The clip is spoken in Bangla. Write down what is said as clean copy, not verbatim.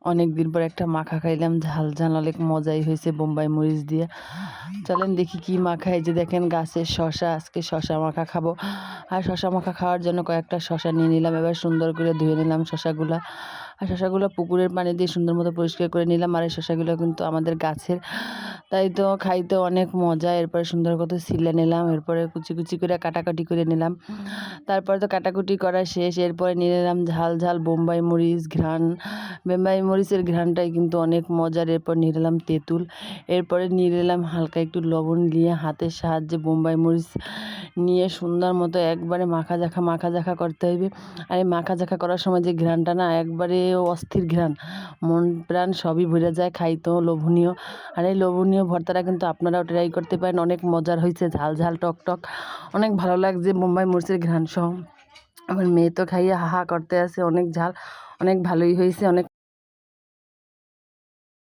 অনেক দিন পর একটা মাখা খাইলাম, ঝাল ঝাল অনেক মজাই হয়েছে বোম্বাই মরিচ দিয়ে। চলেন দেখি কি মাখা। এই যে দেখেন গাছের শশা, আজকে শশা মাখা খাবো। আর শশা মাখা খাওয়ার জন্য কয়েকটা শশা নিয়ে নিলাম। এবার সুন্দর করে ধুয়ে নিলাম শশাগুলা। আর শশাগুলো পুকুরের পানি দিয়ে সুন্দর মতো পরিষ্কার করে নিলাম। আর এই শশাগুলো কিন্তু আমাদের গাছের, তাই তো খাইতে অনেক মজা। এরপরে সুন্দর করে ছিলে নিলাম, এরপরে কুচি কুচি করে কাটাকাটি করে নিলাম। তারপরে তো কাটাকুটি করা শেষ। এরপরে নিয়ে নিলাম ঝাল ঝাল বোম্বাই মরিচ ঘ্রাণ। বোম্বাই মরিচের ঘ্রাণটাই কিন্তু অনেক মজার। এরপর নিয়ে নিলাম তেঁতুল। এরপরে নিয়ে নিলাম হালকা একটু লবণ দিয়ে হাতের সাহায্যে বোম্বাই মরিচ নিয়ে সুন্দর মতো একবারে মাখা জাখা করতে হইবে। আর এই মাখা জাখা করার সময় যে ঘ্রাণটা না, একবারে অস্থির ঘ্রাণ, মন প্রাণ সবই ভরে যায়, খাইতেও লোভনীয়। আর এই লোভনীয় ভর্তাটা কিন্তু আপনারাও ট্রাই করতে পারেন, অনেক মজার হয়েছে, ঝাল ঝাল টক টক, অনেক ভালো লাগছে বোম্বাই মরিচের ঘ্রাণ সহ। আমার মেয়ে তো খাইয়ে হাহা করতে আছে, অনেক ঝাল, অনেক ভালোই হয়েছে, অনেক